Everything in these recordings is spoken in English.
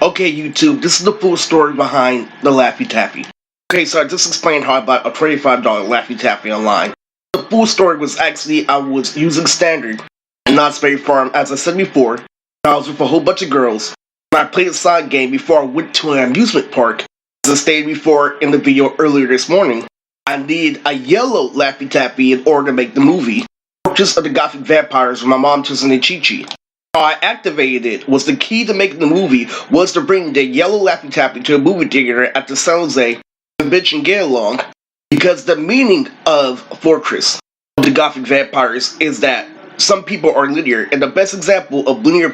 Okay, YouTube, this is the full story behind the Laffy Taffy. Okay, so I just explained how I bought a $25 Laffy Taffy online. The full story was actually I was using Standard and Knott's Berry Farm, as I said before. I was with a whole bunch of girls. And I played a side game before I went to an amusement park. As I stated before in the video earlier this morning, I needed a yellow Laffy Taffy in order to make the movie. Fortress of the Gothic Vampires with my mom choosing a Chi-Chi. How I activated it was the key to making the movie was to bring the yellow Laffy Taffy to a movie theater at the San Jose and bitch and get along, because the meaning of Fortress of the Gothic Vampires is that some people are linear, and the best example of linear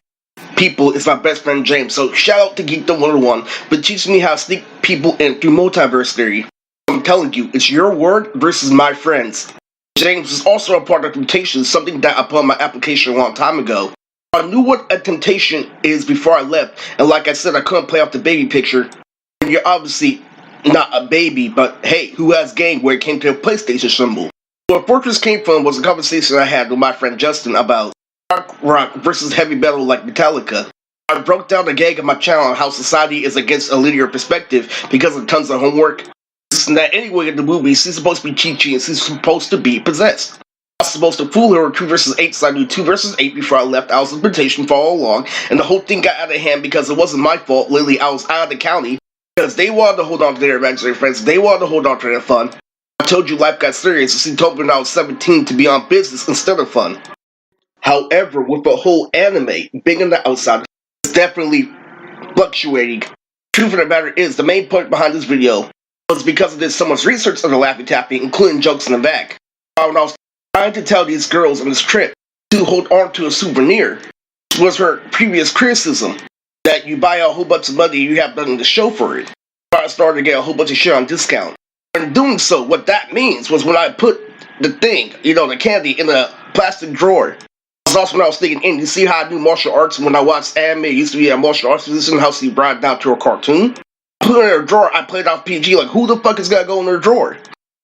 people is my best friend James. So shout out to Geekdom 101 for teaching me how to sneak people in through multiverse theory. I'm telling you, it's your word versus my friends. James is also a part of Temptation, something that I put on my application a long time ago. I knew what a temptation is before I left, and like I said, I couldn't play off the baby picture. You're obviously not a baby, but hey, who has game where it came to a PlayStation symbol? Where Fortress came from was a conversation I had with my friend Justin about dark rock versus heavy metal like Metallica. I broke down the gag of my channel on how society is against a linear perspective because of tons of homework. This and that anyway in the movie, she's supposed to be Chi-Chi and she's supposed to be possessed. I was supposed to fool her with 2 versus 8, so I knew 2 versus 8 before I left. I was in temptation for all along, and the whole thing got out of hand because it wasn't my fault. Literally, I was out of the county because they wanted to hold on to their imaginary friends. They wanted to hold on to their fun. I told you life got serious, and she told me when I was 17 to be on business instead of fun. However, with the whole anime being on the outside, it's definitely fluctuating. Truth of the matter is, the main point behind this video was because I did so much research on the Laffy Taffy, including jokes in the back. When I was trying to tell these girls on this trip to hold on to a souvenir, which was her previous criticism, that you buy a whole bunch of money and you have nothing to show for it. I started to get a whole bunch of shit on discount. In doing so, what that means was when I put the thing, the candy, in a plastic drawer. That's also when I was thinking, you see how I do martial arts when I watched anime, it used to be a martial arts position, how she brought it down to a cartoon. Put it in a drawer, I played off PG, like who the fuck is gonna go in their drawer?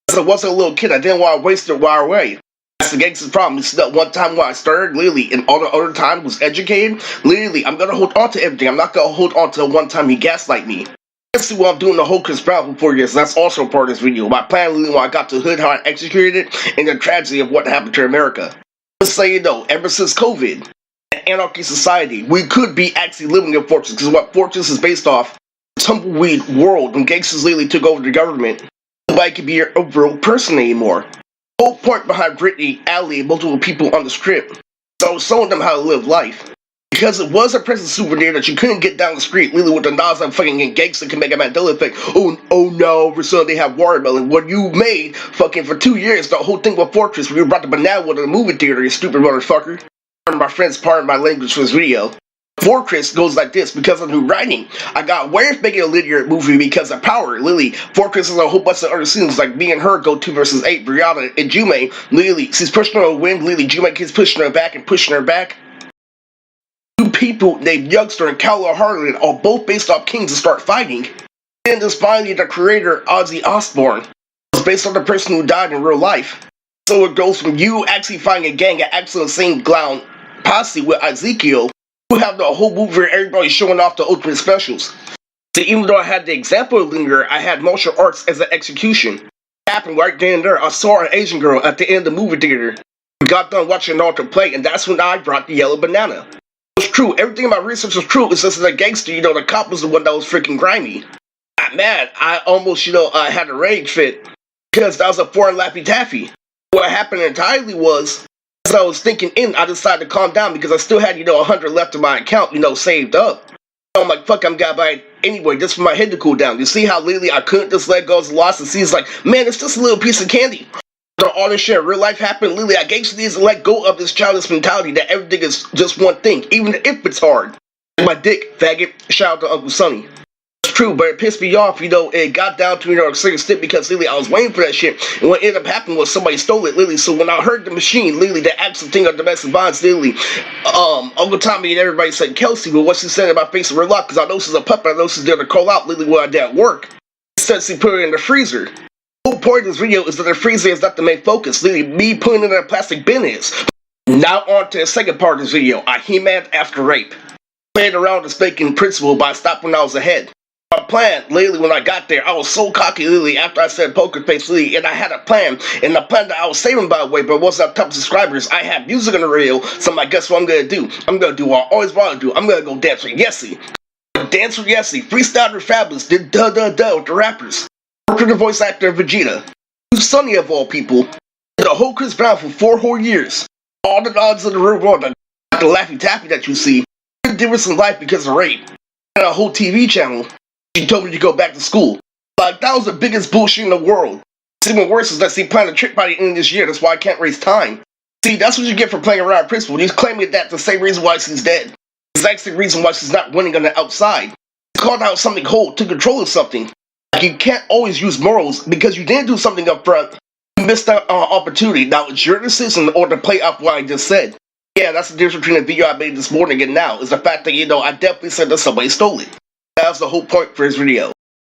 As I wasn't a little kid, I didn't want to waste it while away. That's the gangster's problem. You see that one time when I started, literally, and all the other time was educated, literally, I'm gonna hold on to everything. I'm not gonna hold on to the one time he gaslight me. Let's see what I'm doing the whole Chris Brown for 4 years. That's also part of this video. My plan, literally, when I got to hood, how I executed it, and the tragedy of what happened to America. Just so you know, ever since COVID, and anarchy society, we could be actually living in Fortress, because what Fortress is based off, tumbleweed world, when gangsters literally took over the government, nobody could be a real person anymore. The whole point behind Brittany, Allie, and multiple people on the strip, so I was showing them how to live life. Because it was a present souvenir that you couldn't get down the street, literally with the knobs on fucking gangster can make a Mandela effect. Oh no, over sudden they have watermelon. What you made fucking for 2 years, the whole thing with Fortress, when you brought the banana to the movie theater, you stupid motherfucker. Pardon my friends, pardon my language for this video. Fortress goes like this because of new writing. I got away with making a linear movie because of power. Lily, Fortress is a whole bunch of other scenes like me and her go 2 versus 8, Brianna and Jume. Lily, she's pushing her wind. Lily, Jume keeps pushing her back and pushing her back. 2 people named Youngster and Cowler Harlan are both based off kings to start fighting. And just finally the creator, Ozzy Osbourne, was based on the person who died in real life. So it goes from you actually finding a gang of actually insane clown posse with Ezekiel, who have the whole movie where everybody showing off the ultimate specials. So even though I had the example of linear, I had martial arts as an execution. It happened right then and there. I saw an Asian girl at the end of the movie theater. We got done watching an altar play, and that's when I brought the yellow banana. It was true. Everything in my research was true. It's just that the gangster, the cop was the one that was freaking grimy. Not mad. I almost, I had a rage fit because that was a foreign Laffy Taffy. What happened entirely was, as I was thinking I decided to calm down because I still had, 100 left in my account, saved up. I'm like, fuck, I'm gonna buy it anyway, just for my head to cool down. You see how literally I couldn't just let go of the loss, and see, it's like, man, it's just a little piece of candy. All this shit in real life happened, literally, I gangster needs to let go of this childish mentality that everything is just one thing, even if it's hard. My dick, faggot, shout out to Uncle Sonny. It's true, but it pissed me off, it got down to, a second step because, literally, I was waiting for that shit, and what ended up happening was somebody stole it, literally, so when I heard the machine, literally, the actual thing of domestic violence, literally, Uncle Tommy and everybody said Kelsey, but what she said about facing her lock, because I know she's a puppet, I know she's there to call out, literally, what I did at work. Instead, she put it in the freezer. The whole point of this video is that the freezer is not the main focus, literally, me putting it in a plastic bin is. Now on to the second part of this video, a He-Man after rape. Playing around the spanking principal, but I stopped when I was ahead. My plan, lately when I got there, I was so cocky lately after I said poker face lately, and I had a plan, and the plan that I was saving by the way, but wasn't up top subscribers. I have music on the radio, so I guess what I'm gonna do? I'm gonna do what I always wanted to do. I'm gonna go dance with Yesy. Dance with Yesy, freestyle with Fabulous, did da-da-da with the rappers. Worked with the voice actor Vegeta. Who's Sonny of all people. Did the whole Chris Brown for 4 whole years. All the odds of the real world, the Laffy Taffy that you see. Did difference in life because of rape. And a whole TV channel. She told me to go back to school. Like, that was the biggest bullshit in the world. What's even worse is that she planned a trip by the end of this year, that's why I can't waste time. See, that's what you get for playing around with principal. He's claiming that the same reason why she's dead. It's actually the reason why she's not winning on the outside. It's called out something whole to control something. Like, you can't always use morals because you didn't do something up front. You missed out on opportunity. Now it's your decision or to play up what I just said. Yeah, that's the difference between the video I made this morning and now, is the fact that, I definitely said that somebody stole it. That was the whole point for his video.